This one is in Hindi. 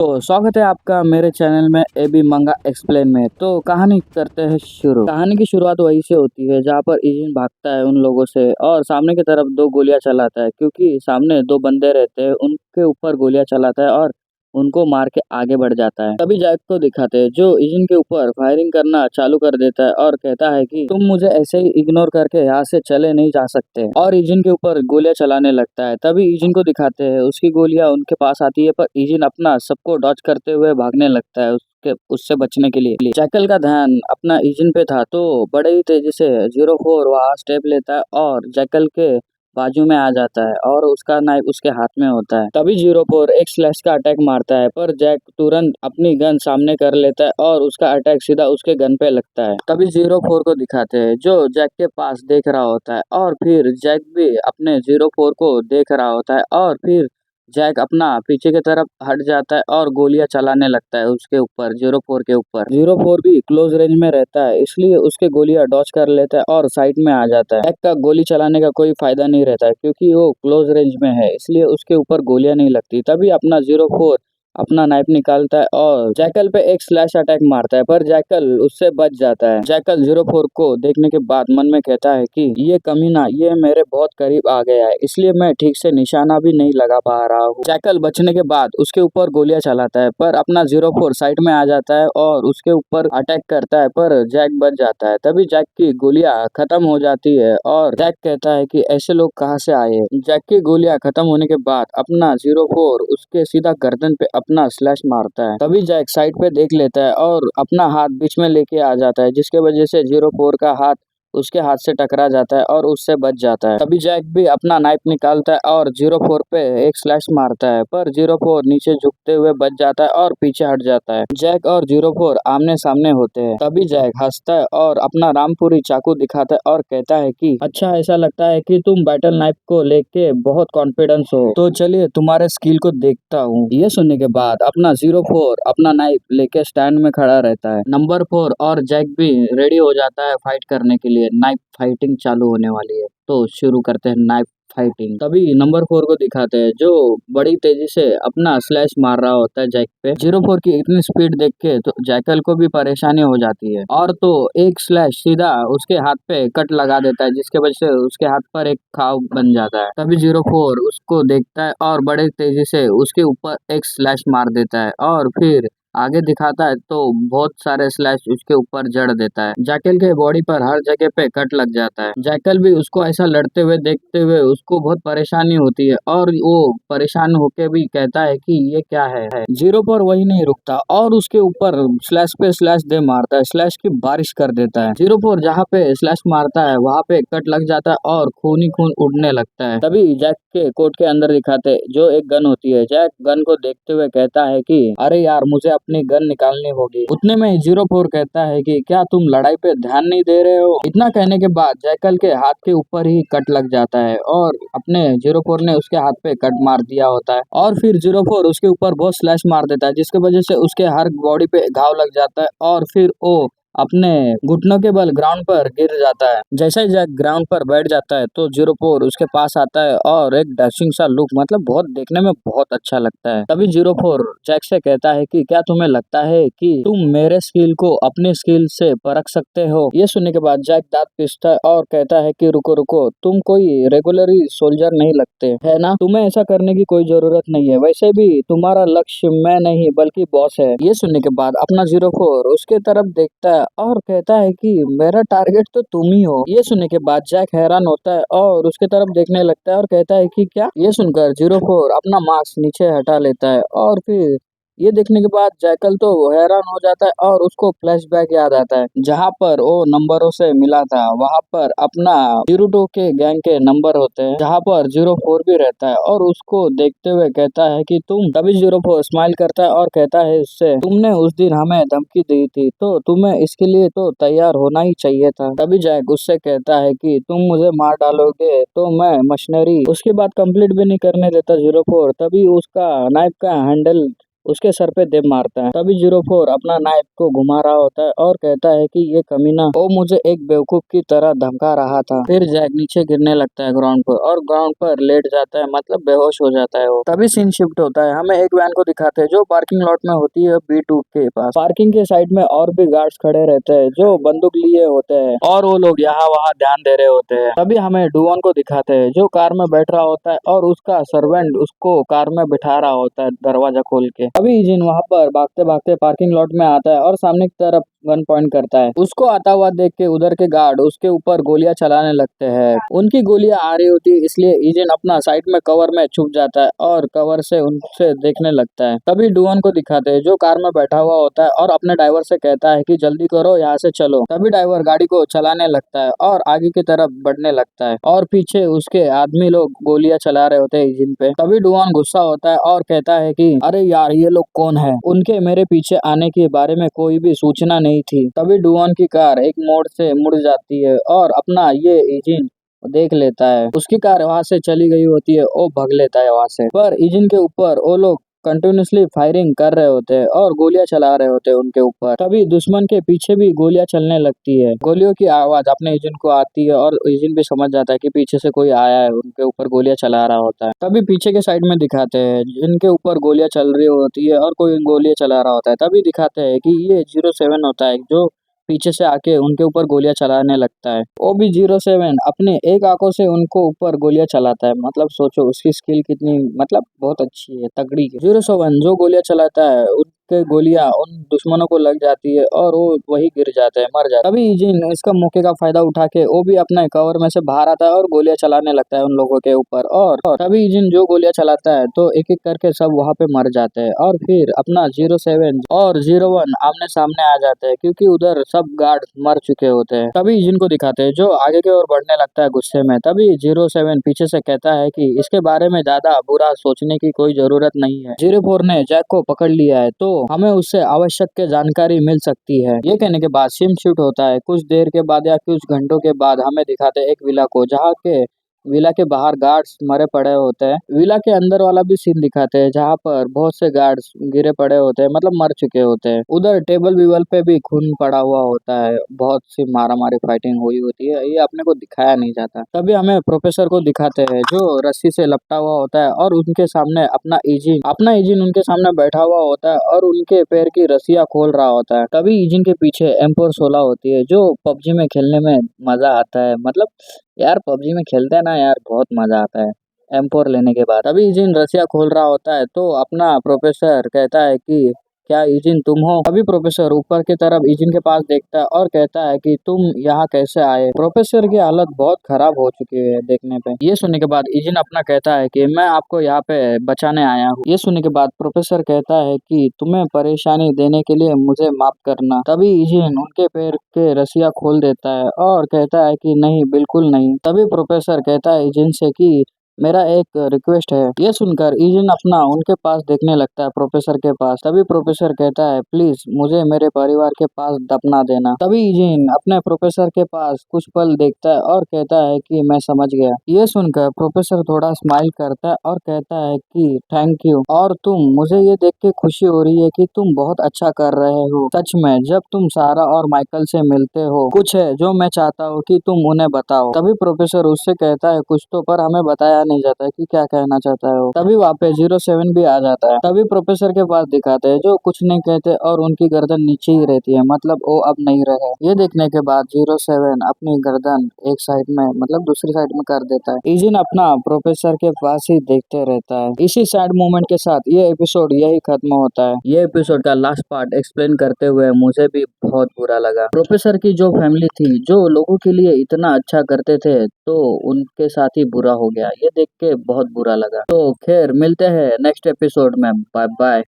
तो स्वागत है आपका मेरे चैनल में एबी मंगा एक्सप्लेन में। तो कहानी करते हैं शुरू। कहानी की शुरुआत वहीं से होती है जहाँ पर इजिन भागता है उन लोगों से और सामने की तरफ 2 गोलियां चलाता है, क्योंकि सामने 2 बंदे रहते हैं, उनके ऊपर गोलियां चलाता है और उनको मार के आगे बढ़ जाता है। तभी जैक को दिखाते हैं जो इजिन के ऊपर फायरिंग करना चालू कर देता है और कहता है कि तुम मुझे ऐसे ही इग्नोर करके यहाँ से चले नहीं जा सकते, और इजिन के ऊपर गोलियां चलाने लगता है। तभी इजिन को दिखाते हैं उसकी गोलियां उनके पास आती है, पर इजिन अपना सबको डॉज करते हुए भागने लगता है उससे बचने के लिए। जैकल का ध्यान अपना इजिन पे था, तो बड़े ही तेजी से 04 वहाँ स्टेप लेता है और जैकल के बाजू में आ जाता है और उसका नाइफ उसके हाथ में होता है। तभी 04 एक स्लैश का अटैक मारता है, पर जैक तुरंत अपनी गन सामने कर लेता है और उसका अटैक सीधा उसके गन पे लगता है। तभी 04 को दिखाते हैं जो जैक के पास देख रहा होता है, और फिर जैक भी अपने 04 को देख रहा होता है, और फिर जैक अपना पीछे की तरफ हट जाता है और गोलियां चलाने लगता है उसके ऊपर, 04 के ऊपर। 04 भी क्लोज रेंज में रहता है, इसलिए उसके गोलियां डॉज कर लेता है और साइड में आ जाता है। जैक का गोली चलाने का कोई फायदा नहीं रहता है, क्योंकि वो क्लोज रेंज में है, इसलिए उसके ऊपर गोलियां नहीं लगती। तभी अपना 04 अपना नाइफ निकालता है और जैकल पे एक स्लैश अटैक मारता है, पर जैकल उससे बच जाता है। जैकल 04 को देखने के बाद मन में कहता है कि ये कमीना ये मेरे बहुत करीब आ गया है, इसलिए मैं ठीक से निशाना भी नहीं लगा पा रहा हूँ। जैकल बचने के बाद उसके ऊपर गोलियां चलाता है, पर अपना 04 साइड में आ जाता है और उसके ऊपर अटैक करता है, पर जैक बच जाता है। तभी जैक की गोलियां खत्म हो जाती है और जैक कहता है कि ऐसे लोग कहाँ से आए। जैक की गोलियां खत्म होने के बाद अपना 04 उसके सीधा गर्दन पे अपना स्लैश मारता है। तभी जैक साइड पे देख लेता है और अपना हाथ बीच में लेके आ जाता है, जिसके वजह से 04 का हाथ उसके हाथ से टकरा जाता है और उससे बच जाता है। तभी जैक भी अपना नाइफ निकालता है और 04 पे एक स्लैश मारता है, पर 04 नीचे झुकते हुए बच जाता है और पीछे हट जाता है। जैक और 04 आमने सामने होते हैं। तभी जैक हंसता है और अपना रामपुरी चाकू दिखाता है और कहता है कि अच्छा, ऐसा लगता है कि तुम बैटल नाइफ को लेके बहुत कॉन्फिडेंस हो, तो चलिए तुम्हारे स्किल को देखता हूँ। ये सुनने के बाद अपना 04 अपना नाइफ लेके स्टैंड में खड़ा रहता है। नंबर 4 और जैक भी रेडी हो जाता है फाइट करने के लिए। नाइफ फाइटिंग चालू होने वाली है, तो शुरू करते हैं नाइफ फाइटिंग। तभी नंबर 4 को दिखाते हैं जो बड़ी तेजी से अपना स्लैश मार रहा होता है जैक पे। 04 की इतनी स्पीड देख के तो जैकल को भी परेशानी हो जाती है, और तो एक स्लैश सीधा उसके हाथ पे कट लगा देता है, जिसके वजह से उसके हाथ पर एक घाव बन जाता है। तभी 04 उसको देखता है और बड़े तेजी से उसके ऊपर एक स्लैश मार देता है, और फिर आगे दिखाता है तो बहुत सारे स्लैश उसके ऊपर जड़ देता है। जैकल के बॉडी पर हर जगह पे कट लग जाता है। जैकल भी उसको ऐसा लड़ते हुए देखते हुए उसको बहुत परेशानी होती है, और वो परेशान होके भी कहता है कि ये क्या है। 04 वही नहीं रुकता और उसके ऊपर स्लैश पे स्लैश दे मारता है, स्लैश की बारिश कर देता है। 04 जहाँ पे स्लैश मारता है वहाँ पे कट लग जाता है और खून ही खून उड़ने लगता है। तभी जैक के कोट के अंदर दिखाते जो एक गन होती है। जैक गन को देखते हुए कहता है कि अरे यार, मुझे अपनी गन निकालनी होगी। उतने में 04 कहता है कि क्या तुम लड़ाई पे ध्यान नहीं दे रहे हो। इतना कहने के बाद जैकल के हाथ के ऊपर ही कट लग जाता है और अपने 04 ने उसके हाथ पे कट मार दिया होता है, और फिर 04 उसके ऊपर बहुत स्लैश मार देता है, जिसके वजह से उसके हर बॉडी पे घाव लग जाता है, और फिर वो अपने घुटनों के बल ग्राउंड पर गिर जाता है। जैसे ही जैक ग्राउंड पर बैठ जाता है तो 04 उसके पास आता है और एक डैशिंग सा लुक, मतलब बहुत देखने में बहुत अच्छा लगता है। तभी 04 जैक से कहता है कि क्या तुम्हें लगता है कि तुम मेरे स्किल को अपने स्किल से परख सकते हो। ये सुनने के बाद जैक दांत पीसता है और कहता है कि रुको रुको, तुम कोई रेगुलरी सोल्जर नहीं लगते है ना, तुम्हें ऐसा करने की कोई जरूरत नहीं है, वैसे भी तुम्हारा लक्ष्य मैं नहीं बल्कि बॉस है। ये सुनने के बाद अपना 04 उसके तरफ देखता है और कहता है कि मेरा टारगेट तो तुम ही हो। ये सुनने के बाद जैक हैरान होता है और उसके तरफ देखने लगता है और कहता है कि क्या। ये सुनकर 04 अपना मास्क नीचे हटा लेता है, और फिर ये देखने के बाद जैकल तो हैरान हो जाता है और उसको फ्लैशबैक याद आता है, जहाँ पर वो नंबरों से मिला था। वहाँ पर अपना नारुतो के गैंग के नंबर होते हैं, जहाँ पर 04 भी रहता है, और उसको देखते हुए कहता है कि तुम। तभी 04 स्माइल करता है और कहता है उससे, तुमने उस दिन हमें धमकी दी थी, तो तुम्हें इसके लिए तो तैयार होना ही चाहिए था। तभी जैक उससे कहता है कि तुम मुझे मार डालोगे तो मैं मशीनरी। उसकी बात कंप्लीट भी नहीं करने देता 04। तभी उसका नाइफ का हैंडल उसके सर पे दे मारता है। तभी 04 अपना नाइफ को घुमा रहा होता है और कहता है कि ये कमीना वो मुझे एक बेवकूफ की तरह धमका रहा था। फिर जैक नीचे गिरने लगता है ग्राउंड पर और ग्राउंड पर लेट जाता है, मतलब बेहोश हो जाता है वो। तभी सीन शिफ्ट होता है, हमें एक वैन को दिखाते हैं जो पार्किंग लॉट में होती है B2 के पास। पार्किंग के साइड में और भी गार्ड्स खड़े रहते हैं जो बंदूक लिए होते हैं और वो लोग यहाँ वहाँ ध्यान दे रहे होते हैं। तभी हमें डुओन को दिखाते हैं जो कार में बैठ रहा होता है और उसका सर्वेंट उसको कार में बिठा रहा होता है दरवाजा खोल के। अभी ईजिन वहाँ पर भागते भागते पार्किंग लॉट में आता है और सामने की तरफ गन पॉइंट करता है। उसको आता हुआ देख के उधर के गार्ड उसके ऊपर गोलियां चलाने लगते हैं। उनकी गोलियां आ रही होती है, इसलिए ईजिन अपना साइड में कवर में छुप जाता है और कवर से उनसे देखने लगता है। तभी डुओन को दिखाते हैं जो कार में बैठा हुआ होता है और अपने ड्राइवर से कहता है कि जल्दी करो, यहाँ से चलो। तभी ड्राइवर गाड़ी को चलाने लगता है और आगे की तरफ बढ़ने लगता है और पीछे उसके आदमी लोग गोलियां चला रहे होते हैं ईजिन पे। तभी डुओन गुस्सा होता है और कहता है कि अरे यार ये लोग कौन है, उनके मेरे पीछे आने के बारे में कोई भी सूचना नहीं थी। तभी डुओन की कार एक मोड़ से मुड़ जाती है और अपना ये ईजिन देख लेता है। उसकी कार वहां से चली गई होती है, वो भाग लेता है वहां से। पर ईजिन के ऊपर वो लोग कंटिन्यूसली फायरिंग कर रहे होते हैं और गोलियां चला रहे होते हैं उनके ऊपर। तभी दुश्मन के पीछे भी गोलियां चलने लगती है। गोलियों की आवाज अपने ईजिन को आती है और ईजिन भी समझ जाता है कि पीछे से कोई आया है, उनके ऊपर गोलियां चला रहा होता है। तभी पीछे के साइड में दिखाते हैं जिनके ऊपर गोलियां चल रही होती है और कोई गोलियां चला रहा होता है। तभी दिखाते हैं कि ये 07 होता है जो पीछे से आके उनके ऊपर गोलियां चलाने लगता है। वो भी 07 अपने एक आंखों से उनको ऊपर गोलियां चलाता है, मतलब सोचो उसकी स्किल कितनी मतलब बहुत अच्छी है, तगड़ी है। 07 जो गोलियां चलाता है उनके गोलियां उन दुश्मनों को लग जाती है और वो वही गिर जाते हैं, मर जाते हैं। तभी ईजिन इसका मौके का फायदा उठा के वो भी अपने कवर में से बाहर आता है और गोलियां चलाने लगता है उन लोगों के ऊपर। और तभी ईजिन जो गोलियां चलाता है तो एक एक करके सब वहां पे मर जाते हैं और फिर अपना 07 और 01 आमने सामने आ जाते हैं क्योंकि उधर सब गार्ड मर चुके होते हैं। तभी ईजिन को दिखाते हैं जो आगे की ओर बढ़ने लगता है गुस्से में। तभी 07 पीछे से कहता है कि इसके बारे में ज्यादा बुरा सोचने की कोई जरूरत नहीं है। 04 ने जैक को पकड़ लिया है तो हमें उससे आवश्यक के जानकारी मिल सकती है। ये कहने के बाद सीन शिफ्ट होता है। कुछ देर के बाद या कुछ घंटों के बाद हमें दिखाते हैं एक विला को जहाँ के विला के बाहर गार्ड्स मरे पड़े होते हैं। विला के अंदर वाला भी सीन दिखाते हैं जहाँ पर बहुत से गार्ड्स गिरे पड़े होते हैं, मतलब मर चुके होते हैं। उधर टेबल विबल पे भी खून पड़ा हुआ होता है, बहुत सी मारा मारी फाइटिंग हुई होती है, ये अपने को दिखाया नहीं जाता। तभी हमें प्रोफेसर को दिखाते हैं जो रस्सी से लपटा हुआ होता है और उनके सामने अपना ईजिन उनके सामने बैठा हुआ होता है और उनके पैर की रस्सियां खोल रहा होता है। तभी ईजिन के पीछे M4 16 होती है जो PUBG में खेलने में मजा आता है, मतलब यार PUBG में खेलते हैं ना यार, बहुत मजा आता है M4 लेने के बाद। अभी ईजिन रसिया खोल रहा होता है तो अपना प्रोफेसर कहता है कि क्या ईजिन तुम हो? अभी प्रोफेसर ऊपर की तरफ ईजिन के पास देखता है और कहता है कि तुम यहाँ कैसे आए? प्रोफेसर की हालत बहुत खराब हो चुकी है देखने पे। ये सुनने के बाद ईजिन अपना कहता है कि मैं आपको यहाँ पे बचाने आया हूँ। ये सुनने के बाद प्रोफेसर कहता है कि तुम्हें परेशानी देने के लिए मुझे माफ करना। तभी ईजिन उनके पैर के रस्सियाँ खोल देता है और कहता है कि नहीं, बिल्कुल नहीं। तभी प्रोफेसर कहता है ईजिन से कि मेरा एक रिक्वेस्ट है। ये सुनकर ईजिन अपना उनके पास देखने लगता है, प्रोफेसर के पास। तभी प्रोफेसर कहता है प्लीज मुझे मेरे परिवार के पास दफना देना। तभी ईजिन अपने प्रोफेसर के पास कुछ पल देखता है और कहता है कि मैं समझ गया। ये सुनकर प्रोफेसर थोड़ा स्माइल करता है और कहता है कि थैंक यू, और मुझे ये देख के खुशी हो रही है कि तुम बहुत अच्छा कर रहे हो। सच में जब तुम सारा और माइकल से मिलते हो कुछ है जो मैं चाहता हूँ कि तुम उन्हें बताओ। तभी प्रोफेसर उससे कहता है कुछ तो, पर हमें बताया नहीं जाता है कि क्या कहना चाहता है वो। तभी वहाँ पे 07 भी आ जाता है। तभी प्रोफेसर के पास दिखाते हैं जो कुछ नहीं कहते और उनकी गर्दन नीचे ही रहती है, मतलब वो अब नहीं रहे। ये देखने के बाद 07 अपनी गर्दन एक साइड में मतलब दूसरी साइड में कर देता है। ईजिन अपना प्रोफेसर के पास ही देखते रहता है। इसी सैड मोमेंट के साथ ये एपिसोड यही खत्म होता है। ये एपिसोड का लास्ट पार्ट एक्सप्लेन करते हुए मुझे भी बहुत बुरा लगा। प्रोफेसर की जो फैमिली थी जो लोगों के लिए इतना अच्छा करते थे तो उनके साथ ही बुरा हो गया, ये देख के बहुत बुरा लगा। तो खैर मिलते हैं नेक्स्ट एपिसोड में, बाय बाय।